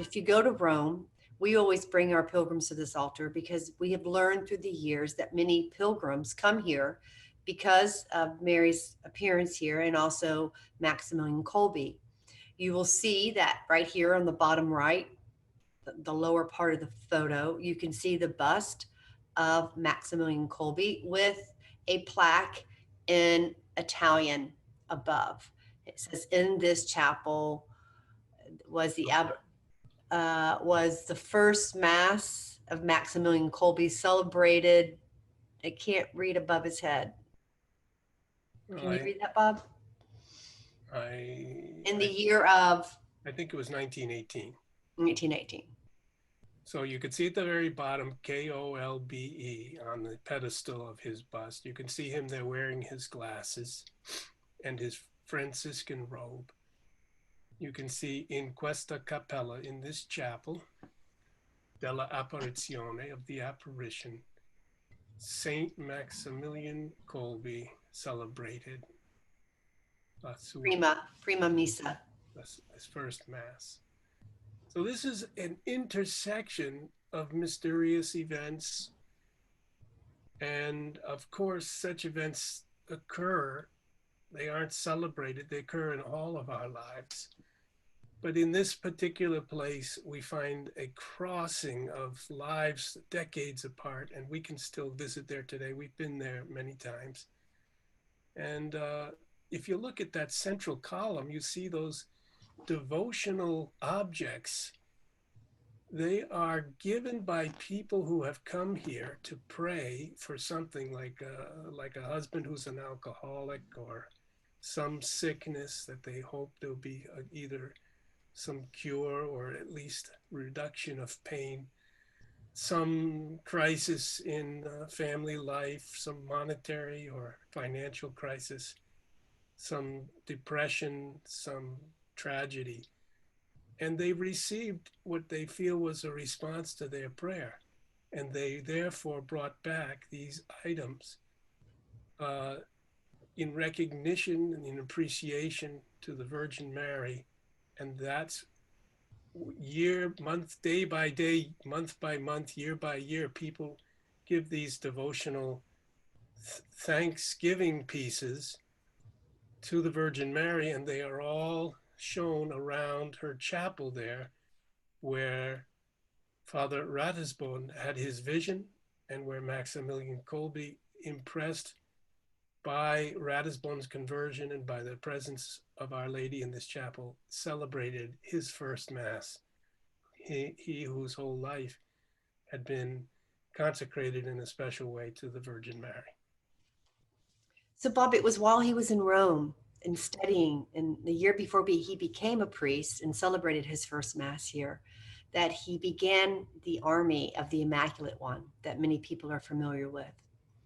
if you go to Rome, we always bring our pilgrims to this altar because we have learned through the years that many pilgrims come here because of Mary's appearance here and also Maximilian Kolbe. You will see that right here on the bottom right, the lower part of the photo, you can see the bust of Maximilian Kolbe with a plaque in Italian above. It says, "In this chapel was the first mass of Maximilian Kolbe celebrated." I can't read above his head. Can you read that, Bob? In the year of? I think it was 1918. 1918. So you can see at the very bottom, Kolbe on the pedestal of his bust. You can see him there wearing his glasses and his Franciscan robe. You can see in questa cappella, in this chapel, della apparizione, of the apparition, Saint Maximilian Kolbe celebrated Prima Missa. His first Mass. So this is an intersection of mysterious events. And of course, such events occur. They aren't celebrated. They occur in all of our lives. But in this particular place, we find a crossing of lives decades apart, and we can still visit there today. We've been there many times. And if you look at that central column, you see those devotional objects. They are given by people who have come here to pray for something like a husband who's an alcoholic, or some sickness that they hope there'll be either some cure or at least reduction of pain, some crisis in family life, some monetary or financial crisis, some depression, some tragedy. And they received what they feel was a response to their prayer. And they therefore brought back these items in recognition and in appreciation to the Virgin Mary. And that's day by day, month by month, year by year, people give these devotional thanksgiving pieces to the Virgin Mary, and they are all shown around her chapel there, where Father Ratisbonne had his vision, and where Maximilian Kolbe, impressed by Ratisbonne's conversion and by the presence of Our Lady in this chapel, celebrated his first Mass. He whose whole life had been consecrated in a special way to the Virgin Mary. So Bob, it was while he was in Rome and studying, and the year before he became a priest and celebrated his first Mass here, that he began the Army of the Immaculate One that many people are familiar with.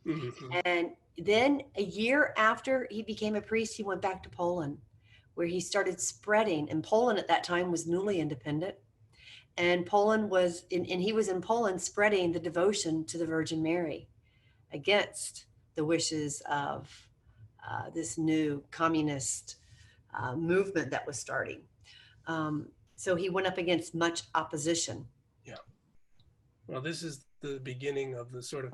Mm-hmm. And then a year after he became a priest, he went back to Poland, where he started spreading. And Poland at that time was newly independent. And he was in Poland spreading the devotion to the Virgin Mary against the wishes of this new communist movement that was starting. So he went up against much opposition. Yeah. Well, this is the beginning of the sort of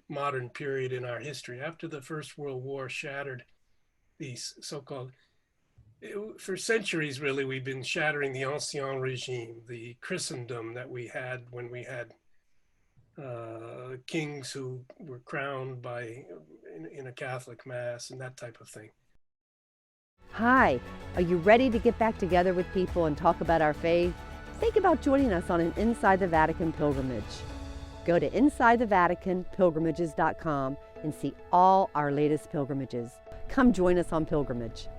modern period in our history. After the First World War shattered these so-called, for centuries really, we've been shattering the Ancien Regime, the Christendom that we had when we had kings who were crowned in a Catholic Mass and that type of thing. Hi, are you ready to get back together with people and talk about our faith? Think about joining us on an Inside the Vatican pilgrimage. Go to InsideTheVaticanPilgrimages.com and see all our latest pilgrimages. Come join us on pilgrimage.